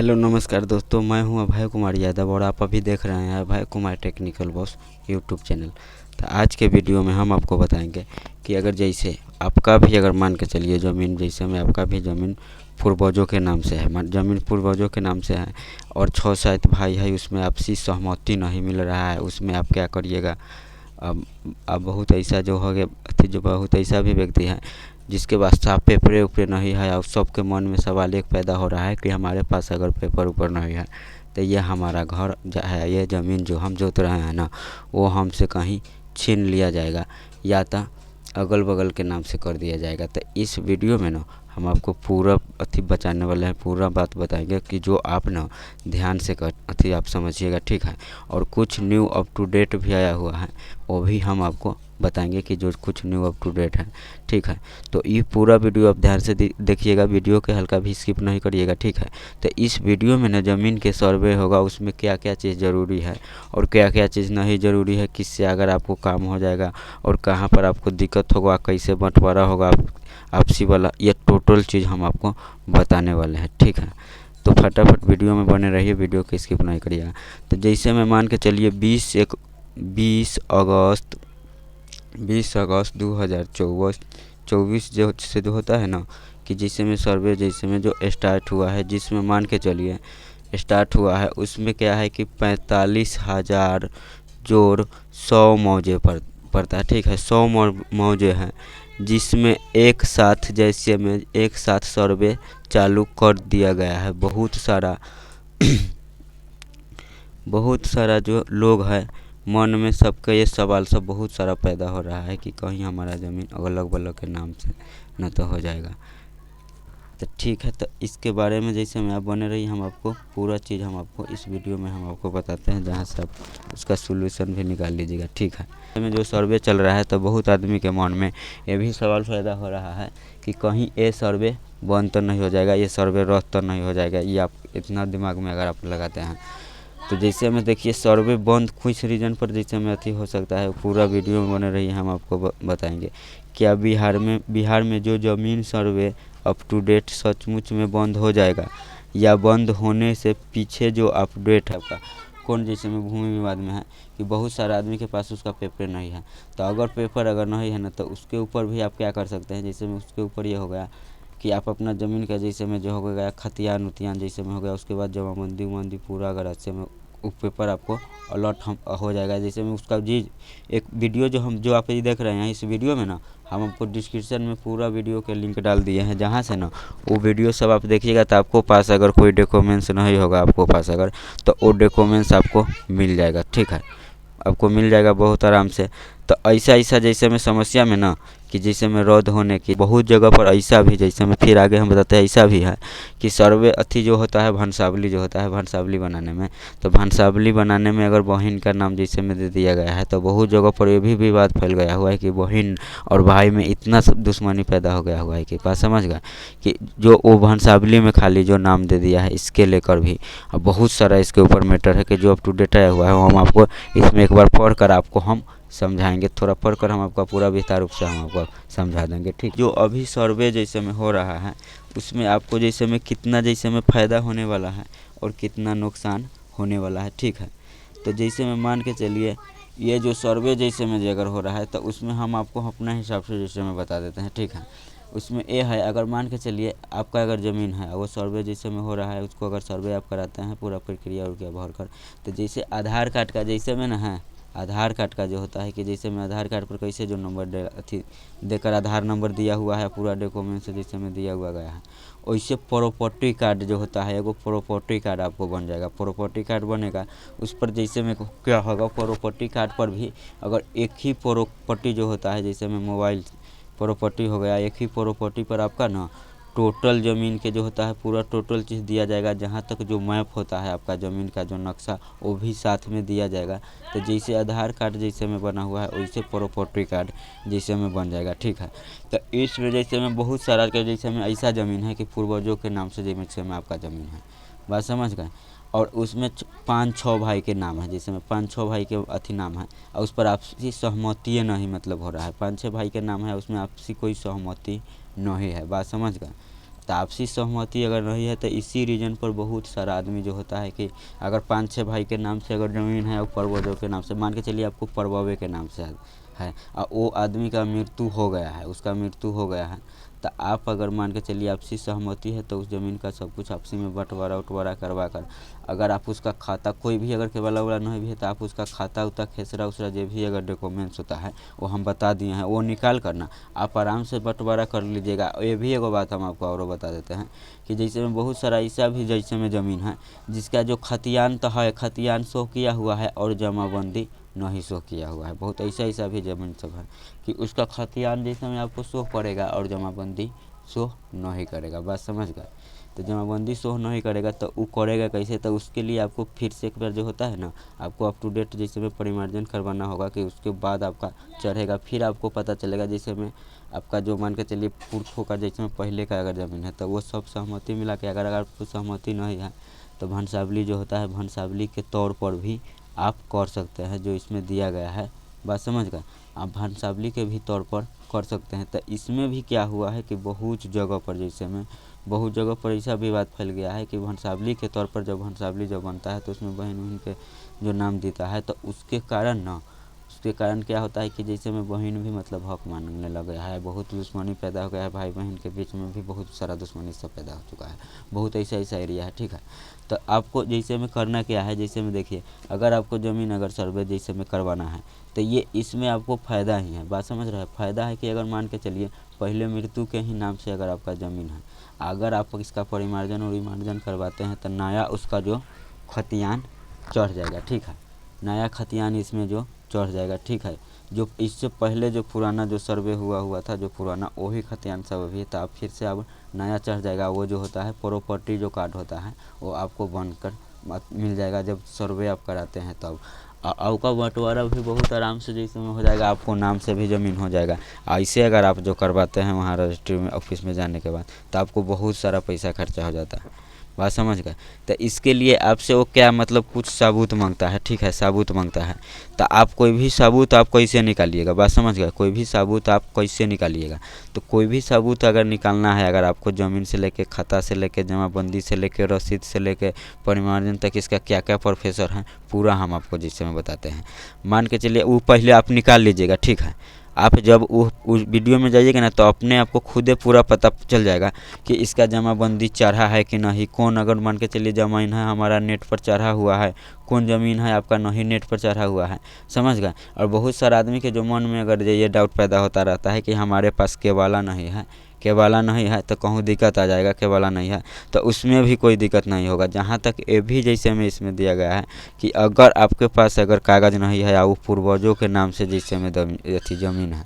Hello नमस्कार दोस्तों, मैं हूं अभय कुमार यादव और आप अभी देख रहे हैं Abhay Kumar technical boss YouTube channel. तो आज के वीडियो में हम आपको बताएंगे कि अगर जैसे आपका भी अगर मान के चलिए ज़मीन, जैसे में आपका भी ज़मीन पूर्वजों के नाम से है, ज़मीन पूर्वजों के नाम से है और 6-7 भाई है, उसमें आपसी सहमति नहीं मिल रहा है, उसमें आप क्या करिएगा। अब बहुत ऐसा जो हो गया, जो बहुत ऐसा भी व्यक्ति है जिसके पास साफ पेपरे उपरे नहीं है और सबके मन में सवाल एक पैदा हो रहा है कि हमारे पास अगर पेपर ऊपर नहीं है तो ये हमारा घर है, ये ज़मीन जो हम जोत रहे हैं ना, वो हमसे कहीं छीन लिया जाएगा या तो अगल बगल के नाम से कर दिया जाएगा। तो इस वीडियो में ना हम आपको पूरा बचाने वाले हैं, पूरा बात बताएंगे कि जो आप ना ध्यान से कर आप समझिएगा, ठीक है। और कुछ न्यू अप टू डेट भी आया हुआ है, वो भी हम आपको बताएंगे कि जो कुछ न्यू अप टू डेट है, ठीक है। तो ये पूरा वीडियो आप ध्यान से देखिएगा, वीडियो के हल्का भी स्किप नहीं करिएगा, ठीक है। तो इस वीडियो में ना ज़मीन के सर्वे होगा, उसमें क्या क्या चीज़ ज़रूरी है और क्या क्या चीज़ नहीं ज़रूरी है, किससे अगर आपको काम हो जाएगा और कहाँ पर आपको दिक्कत होगा, कैसे बंटवारा होगा आपसी वाला, ये टोटल चीज़ हम आपको बताने वाले हैं, ठीक है। तो फटाफट वीडियो में बने रहिए, वीडियो को स्किप नहीं करिएगा। तो जैसे मैं मान के चलिए 20 अगस्त 2024 जो होता है ना, कि जैसे में सर्वे जैसे में जो स्टार्ट हुआ है, जिसमें मान के चलिए स्टार्ट हुआ है, उसमें क्या है कि 45,000 जोड़ 100 मौजे पड़ता है, ठीक है। 100 मौजे हैं, जिसमें एक साथ सर्वे चालू कर दिया गया है। बहुत सारा जो लोग है मन में सबका ये सवाल सब बहुत सारा पैदा हो रहा है कि कहीं हमारा ज़मीन अलग बगल के नाम से न तो हो जाएगा। तो ठीक है, तो इसके बारे में जैसे में आप बने रहिए, हम आपको पूरा चीज़ हम आपको इस वीडियो में हम आपको बताते हैं, जहाँ से आप उसका सोल्यूशन भी निकाल लीजिएगा, ठीक है। में जो सर्वे चल रहा है तो बहुत आदमी के मन में ये भी सवाल पैदा हो रहा है कि कहीं ये सर्वे बंद तो नहीं हो जाएगा, ये सर्वे रद्द तो नहीं हो जाएगा। ये आप इतना दिमाग में अगर आप लगाते हैं तो जैसे में देखिए सर्वे बंद कुछ रीज़न पर जैसे में हो सकता है, पूरा वीडियो में बने रहिए, हम आपको बताएंगे। क्या बिहार में जो ज़मीन सर्वे अप टू डेट सचमुच में बंद हो जाएगा या बंद होने से पीछे जो अपडेट है आपका कौन, जैसे में भूमि विवाद में है कि बहुत सारे आदमी के पास उसका पेपर नहीं है। तो अगर पेपर अगर नहीं है ना, तो उसके ऊपर भी आप क्या कर सकते हैं, जैसे में उसके ऊपर ये हो गया कि आप अपना ज़मीन का जैसे में जो हो गया खतियान उतियान जैसे में हो गया, उसके बाद जमाबंदी उबंदी पूरा अगर अच्छे में पेपर आपको अलर्ट हो जाएगा। जैसे में उसका जी एक वीडियो जो आप ये देख रहे हैं, इस वीडियो में ना हम आपको डिस्क्रिप्शन में पूरा वीडियो के लिंक डाल दिए हैं, जहाँ से ना वो वीडियो सब आप देखिएगा। तो आपको पास अगर कोई डॉक्यूमेंट्स नहीं होगा आपको पास अगर, तो वो डॉक्यूमेंट्स आपको मिल जाएगा, ठीक है। आपको मिल जाएगा बहुत आराम से। तो ऐसा जैसे में समस्या में ना कि जैसे में रद्द होने की बहुत जगह पर ऐसा भी, जैसे में फिर आगे हम बताते हैं, ऐसा भी है कि सर्वे जो होता है भंसावली जो होता है, भंसावली बनाने में, तो भंसावली बनाने में अगर बहन का नाम जैसे में दे दिया गया है, तो बहुत जगह पर ये भी विवाद फैल गया हुआ है कि बहन और भाई में इतना दुश्मनी पैदा हो गया हुआ है कि बात समझ गए कि जो वो भंसावली में खाली जो नाम दे दिया है, इसके लेकर भी अब बहुत सारा इसके ऊपर मैटर है कि जो अप टू डेट आया हुआ है, वो हम आपको इसमें एक बार पढ़ कर आपको हम समझाएंगे। थोड़ा पढ़कर हम आपका पूरा विस्तार रूप से हम आपको समझा देंगे, ठीक। जो अभी सर्वे जैसे में हो रहा है, उसमें आपको जैसे में कितना जैसे में फ़ायदा होने वाला है और कितना नुकसान होने वाला है, ठीक है। तो जैसे में मान के चलिए ये जो सर्वे जैसे में अगर हो रहा है, तो उसमें हम आपको अपने हिसाब से जैसे में बता देते हैं, ठीक है। उसमें ये है, अगर मान के चलिए आपका अगर ज़मीन है, वो सर्वे जैसे में हो रहा है, उसको अगर सर्वे आप कराते हैं पूरा प्रक्रिया और क्या भर कर, तो जैसे आधार कार्ड का जैसे में ना है, आधार कार्ड का जो होता है कि जैसे में आधार कार्ड पर कैसे जो नंबर देकर आधार नंबर दिया हुआ है, पूरा डॉक्यूमेंट से जैसे में दिया हुआ गया है, वैसे प्रॉपर्टी कार्ड जो होता है, एगो प्रॉपर्टी कार्ड आपको बन जाएगा। प्रॉपर्टी कार्ड बनेगा, उस पर जैसे में क्या होगा, प्रॉपर्टी कार्ड पर भी अगर एक ही प्रॉपर्टी जो होता है, जैसे में मोबाइल प्रॉपर्टी हो गया, एक ही प्रॉपर्टी पर आपका ना टोटल ज़मीन के जो होता है पूरा टोटल चीज़ दिया जाएगा। जहाँ तक जो मैप होता है आपका ज़मीन का जो नक्शा, वो भी साथ में दिया जाएगा। तो जैसे आधार कार्ड जैसे में बना हुआ है, वैसे प्रॉपर्टी कार्ड जैसे में बन जाएगा, ठीक है। तो इस वजह से में बहुत सारा के जैसे में ऐसा ज़मीन है कि पूर्वजों के नाम से जैसे में आपका ज़मीन है, बात समझ गए। और उसमें 5-6 भाई के नाम है, जैसे में 5-6 भाई के नाम है, और उस पर आपसी सहमति नहीं मतलब हो रहा है। 5-6 भाई के नाम है, उसमें आपसी कोई सहमति नहीं है, बात समझ गए। तो आपसी सहमति अगर नहीं है तो इसी रीज़न पर बहुत सारा आदमी जो होता है कि अगर 5-6 भाई के नाम से अगर ज़मीन है और पूर्वजों के नाम से, मान के चलिए आपको परबावे के नाम से है और वो आदमी का मृत्यु हो गया है, उसका मृत्यु हो गया है, तो आप अगर मान के चलिए आपसी सहमति है तो उस ज़मीन का सब कुछ आपसी में बंटवारा करवा कर, अगर आप उसका खाता कोई भी अगर केवला वाला नहीं भी है तो आप उसका खाता उता खेसरा उसरा जो भी अगर डॉक्यूमेंट्स होता है वो हम बता दिए हैं, वो निकाल करना आप आराम से बंटवारा कर लीजिएगा। ये भी एगो बात हम आपको और बता देते हैं कि जैसे में बहुत सारा ऐसा भी जैसे में ज़मीन है जिसका जो खतियान तो है, खतियान शो किया हुआ है और जमाबंदी नहीं शो किया हुआ है। बहुत ऐसा भी ज़मीन सब है कि उसका खतियान जैसे में आपको शो करेगा और जमाबंदी शो नहीं करेगा। बात समझ गए? तो जमाबंदी शो नहीं करेगा तो वो करेगा कैसे, तो उसके लिए आपको फिर से एक बार जो होता है ना, आपको अप टू डेट जैसे में परिमार्जन करवाना होगा कि उसके बाद आपका चढ़ेगा। फिर आपको पता चलेगा जैसे में आपका जो मान के चलिए पुरखों का जैसे में पहले का अगर ज़मीन है तो वो सब सहमति मिला के, अगर आपको सहमति नहीं है तो भंसावली जो होता है, भंसावली के तौर पर भी आप कर सकते हैं जो इसमें दिया गया है। बात समझ गए? आप भंसावली के भी तौर पर कर सकते हैं। तो इसमें भी क्या हुआ है कि बहुत जगह पर जैसे में बहुत जगह पर ऐसा विवाद फैल गया है कि भंसावली के तौर पर जब भंसावली जब बनता है तो उसमें बहन के जो नाम देता है तो उसके कारण क्या होता है कि जैसे में बहन भी मतलब हक मांगने लग गया है, बहुत दुश्मनी पैदा हो गया है, भाई बहन के बीच में भी बहुत सारा दुश्मनी सब पैदा हो चुका है। बहुत ऐसा एरिया है, ठीक है। तो आपको जैसे में करना क्या है, जैसे में देखिए अगर आपको ज़मीन अगर सर्वे जैसे में करवाना है तो ये इसमें आपको फ़ायदा ही है। बात समझ रहे हैं? फ़ायदा है कि अगर मान के चलिए पहले मृत्यु के ही नाम से अगर आपका ज़मीन है, अगर आप इसका परिमार्जन करवाते हैं तो नया उसका जो खतियान चढ़ जाएगा, ठीक है। नया खतियान इसमें जो चढ़ जाएगा, ठीक है। जो इससे पहले जो पुराना जो सर्वे हुआ था जो पुराना वही खतियान सब अभी था, फिर से अब नया चढ़ जाएगा। वो जो होता है प्रॉपर्टी जो कार्ड होता है वो आपको बनकर मिल जाएगा जब सर्वे आप कराते हैं तब। आपका बंटवारा भी बहुत आराम से जैसे में हो जाएगा, आपको नाम से भी ज़मीन हो जाएगा। ऐसे अगर आप जो करवाते हैं वहाँ रजिस्ट्री में ऑफिस में जाने के बाद तो आपको बहुत सारा पैसा खर्चा हो जाता है। बात समझ गए? तो इसके लिए आपसे वो क्या मतलब कुछ सबूत मांगता है, ठीक है, सबूत मांगता है। तो आप कोई भी सबूत आप कैसे निकालिएगा? बात समझ गए? कोई भी सबूत आप कैसे निकालिएगा? तो कोई भी सबूत अगर निकालना है, अगर आपको ज़मीन से लेके खाता से लेके जमाबंदी से लेके रसीद से लेके परिमार्जन तक इसका क्या क्या प्रोसेस है पूरा हम आपको जैसे में बताते हैं। मान के चलिए वो पहले आप निकाल लीजिएगा, ठीक है। आप जब उस वीडियो में जाइएगा ना तो अपने आपको खुद पूरा पता चल जाएगा कि इसका जमाबंदी चढ़ा है कि नहीं, कौन अगर मान के चलिए ज़मीन है हमारा नेट पर चढ़ा हुआ है, कौन ज़मीन है आपका नहीं नेट पर चढ़ा हुआ है। समझ गए? और बहुत सारा आदमी के जो मन में अगर ये डाउट पैदा होता रहता है कि हमारे पास केवाला नहीं है तो कहूँ दिक्कत आ जाएगा, केवाला नहीं है तो उसमें भी कोई दिक्कत नहीं होगा। जहाँ तक ये भी जैसे में इसमें दिया गया है कि अगर आपके पास अगर कागज़ नहीं है या वो पूर्वजों के नाम से जैसे में अथी ज़मीन है,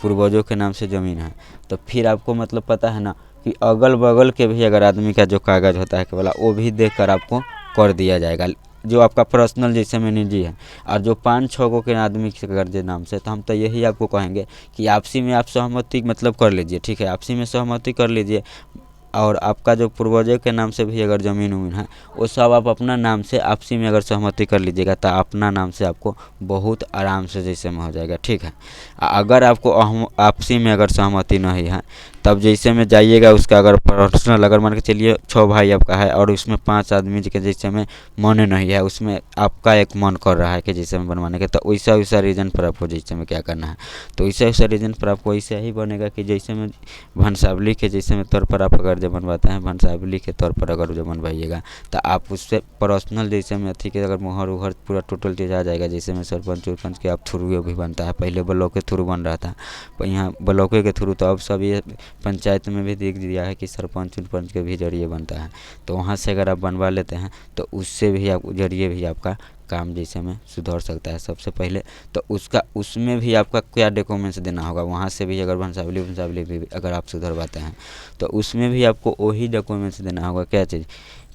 पूर्वजों के नाम से ज़मीन है, तो फिर आपको मतलब पता है ना कि अगल बगल के भी अगर आदमी का जो कागज़ होता है केवला वो भी देख कर आपको कर दिया जाएगा, जो आपका पर्सनल जैसे में निजी है। और जो 5-6 गो के आदमी के कर्जे नाम से, तो हम तो यही आपको कहेंगे कि आपसी में आप सहमति मतलब कर लीजिए, ठीक है। आपसी में सहमति कर लीजिए और आपका जो पूर्वजों के नाम से भी अगर ज़मीन उमीन है वो सब आप अपना नाम से आपसी में अगर सहमति कर लीजिएगा तो अपना नाम से आपको बहुत आराम से जैसे में हो जाएगा, ठीक है। अगर आपको आपसी में अगर सहमति नहीं है तब जैसे में जाइएगा उसका अगर पर्सनल अगर मान के चलिए 6 भाई आपका है और उसमें 5 आदमी के जैसे में मन नहीं है, उसमें आपका एक मन कर रहा है कि जैसे में बनवाने के, तो वैसा रीज़न पर आपको जैसे में क्या करना है, तो वैसा रीज़न पर आपको ऐसा ही बनेगा कि जैसे में भंसावली के जैसे में तौर पर आप अगर जब बनवाते हैं भंसावली के तौर पर अगर जब बनवाइएगा तो आप उससे पर्सनल जैसे में अथी के अगर मोहर उहर पूरा टोटल चीज़ आ जाएगा। जैसे में सरपंच उरपंच के आप थ्रू भी बनता है, पहले ब्लॉक के थ्रू बन रहा था, यहाँ ब्लॉक के थ्रू, तो अब सब ये पंचायत में भी देख दिया है कि सरपंच उरपंच के भी जरिए बनता है। तो वहाँ से अगर आप बनवा लेते हैं तो उससे भी आप जरिए भी आपका काम जैसे में सुधर सकता है। सबसे पहले तो उसमें भी आपका क्या डॉक्यूमेंट्स देना होगा, वहाँ से भी अगर भंसावली भी अगर आप सुधरवाते हैं तो उसमें भी आपको वही डॉक्यूमेंट्स देना होगा। क्या चीज़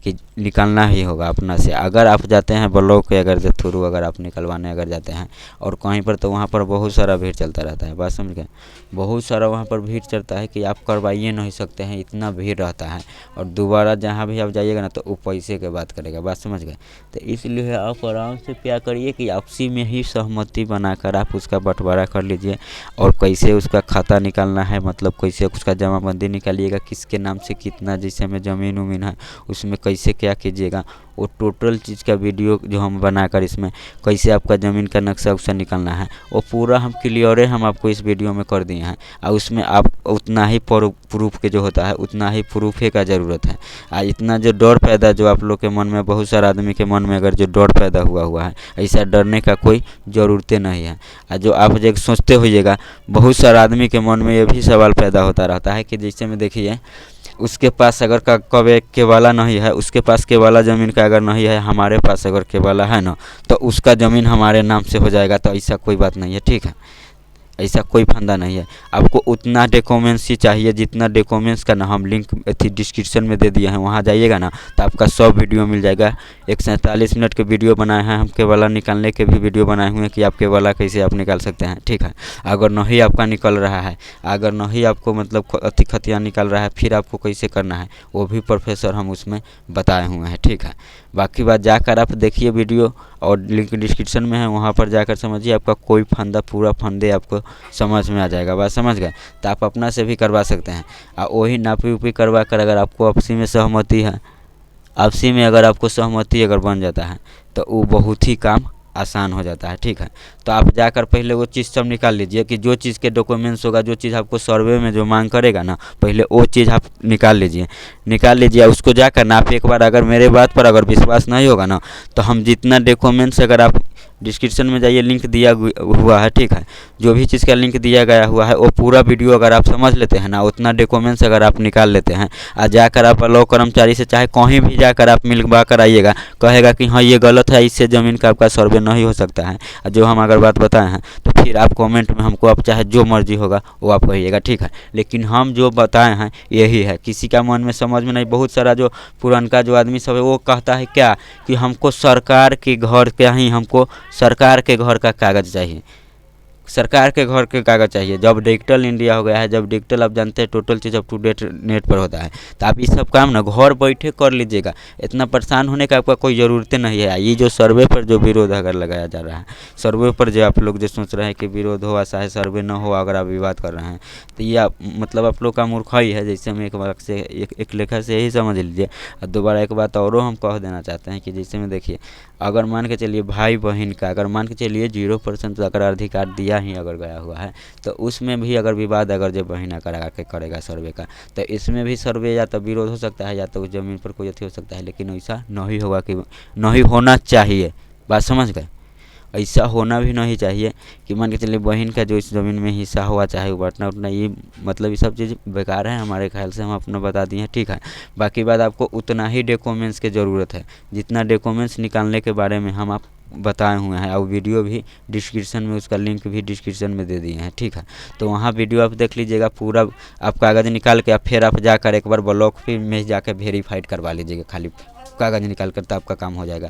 कि निकालना ही होगा अपना से। अगर आप जाते हैं ब्लॉक के अगर के थ्रू अगर आप निकलवाने अगर जाते हैं और कहीं पर, तो वहाँ पर बहुत सारा भीड़ चलता रहता है, बात समझ गए। बहुत सारा वहाँ पर भीड़ चलता है कि आप करवाइए नहीं सकते हैं, इतना भीड़ रहता है। और दोबारा जहाँ भी आप जाइएगा ना तो वो पैसे के बात करेगा, बात समझ गए। तो इसलिए आप आराम से क्या करिए कि आपसी में ही सहमति बनाकर आप उसका बंटवारा कर लीजिए। और कैसे उसका खाता निकालना है, मतलब कैसे उसका जमाबंदी निकालिएगा, किसके नाम से कितना, जैसे में ज़मीन उमीन है उसमें कैसे क्या कीजिएगा, वो टोटल चीज़ का वीडियो जो हम बनाकर इसमें कैसे आपका ज़मीन का नक्शा उक्सा निकालना है वो पूरा हम क्लियर हम आपको इस वीडियो में कर दिए हैं। और उसमें आप उतना ही प्रूफ के जो होता है उतना ही प्रूफ का ज़रूरत है। इतना जो डर पैदा जो आप लोग के मन में, बहुत सारे आदमी के मन में अगर जो डर पैदा हुआ है, ऐसा डरने का कोई ज़रूरत नहीं है। जो आप जो सोचते होइएगा, बहुत सारे आदमी के मन में ये भी सवाल पैदा होता रहता है कि जैसे में देखिए उसके पास अगर कभी केवाला नहीं है, उसके पास केवाला ज़मीन का अगर नहीं है, हमारे पास अगर केवाला है ना तो उसका ज़मीन हमारे नाम से हो जाएगा। तो ऐसा कोई बात नहीं है, ठीक है, ऐसा कोई फंदा नहीं है। आपको उतना डॉक्यूमेंट्स ही चाहिए जितना डॉक्यूमेंट्स का ना हम लिंक डिस्क्रिप्शन में दे दिए हैं, वहाँ जाइएगा ना तो आपका सब वीडियो मिल जाएगा। 147 मिनट के वीडियो बनाए हैं हम, केवाला निकालने के भी वीडियो बनाए हुए हैं कि आप केवाला कैसे आप निकाल सकते हैं, ठीक है। अगर नहीं आपका निकल रहा है, अगर नहीं आपको मतलब खतिया निकल रहा है, फिर आपको कैसे करना है वो भी प्रोफेसर हम उसमें बताए हुए हैं, ठीक है। बाकी बात जाकर आप देखिए वीडियो, और लिंक डिस्क्रिप्शन में है, वहाँ पर जाकर समझिए, आपका कोई फंदा पूरा फंदे आपको समझ में आ जाएगा, बात समझ गए। तो आप अपना से भी करवा सकते हैं। और वही नापी उपी करवा कर अगर आपको आपसी में सहमति है, आपसी में अगर आपको सहमति अगर बन जाता है तो वो बहुत ही काम आसान हो जाता है, ठीक है। तो आप जाकर पहले वो चीज़ सब निकाल लीजिए कि जो चीज़ के डॉक्यूमेंट्स होगा, जो चीज़ आपको सर्वे में जो मांग करेगा ना, पहले वो चीज़ आप निकाल लीजिए। उसको जाकर ना आप एक बार, अगर मेरे बात पर अगर विश्वास नहीं होगा ना तो हम जितना डॉक्यूमेंट्स, अगर आप डिस्क्रिप्शन में जाइए, लिंक दिया हुआ है, ठीक है, जो भी चीज़ का लिंक दिया गया हुआ है वो पूरा वीडियो अगर आप समझ लेते हैं ना, उतना डॉक्यूमेंट्स अगर आप निकाल लेते हैं, और जाकर आप लॉ कर्मचारी से चाहे कहीं भी जाकर आप मिलवा कर आइएगा, कहेगा कि हाँ ये गलत है, इससे ज़मीन का आपका सर्वे नहीं हो सकता है, जो हम अगर बात बताए हैं, तो फिर आप कमेंट में हमको आप चाहे जो मर्जी होगा वो आप कहिएगा, ठीक है। लेकिन हम जो बताए हैं यही है, किसी का मन में समझ में नहीं। बहुत सारा जो पुरानका जो आदमी सब है वो कहता है क्या कि हमको सरकार के घर का ही, हमको सरकार के घर का कागज़ चाहिए, सरकार के घर के कागज़ चाहिए। जब डिजिटल इंडिया हो गया है, जब डिजिटल आप जानते हैं टोटल चीज़ अप टू डेट नेट पर होता है, तो आप ये सब काम ना घर बैठे कर लीजिएगा। इतना परेशान होने का आपका कोई ज़रूरत नहीं है। ये जो सर्वे पर जो विरोध अगर लगाया जा रहा है, सर्वे पर जो आप लोग जो सोच रहे हैं कि विरोध हो, चाहे सर्वे न हो, अगर आप विवाद कर रहे हैं, तो ये मतलब आप लोग का मूर्खाई है। जैसे हम एक बार से एक लेखा से यही समझ लीजिए। और दोबारा एक बात और हम कह देना चाहते हैं कि जैसे में देखिए, अगर मान के चलिए भाई बहन का, अगर मान के चलिए 0% अगर अधिकार दिया ही अगर गया हुआ है, तो उसमें भी अगर विवाद अगर जो बहिना करा के करेगा सर्वे का, तो इसमें भी सर्वे या तो विरोध हो सकता है, या तो उस ज़मीन पर कोई अथी हो सकता है। लेकिन ऐसा नहीं होगा, कि नहीं होना चाहिए, बात समझ गए। ऐसा होना भी नहीं चाहिए कि मान के चलिए बहन का जो इस ज़मीन में हिस्सा हुआ, चाहे वो बांटना उतना, ये मतलब ये सब चीज़ बेकार है हमारे ख्याल से, हम अपना बता दिए हैं, ठीक है। बाकी बात आपको उतना ही डॉक्यूमेंट्स की ज़रूरत है जितना डॉक्यूमेंट्स निकालने के बारे में हम आप बताए हुए हैं, और वीडियो भी डिस्क्रिप्शन में, उसका लिंक भी डिस्क्रिप्शन में दे दिए हैं, ठीक है। तो वहाँ वीडियो आप देख लीजिएगा पूरा। आप कागज़ निकाल के फिर आप जाकर एक बार ब्लॉक में जाकर वेरीफाइड करवा लीजिएगा, खाली कागज़ निकाल कर, तो आपका काम हो जाएगा।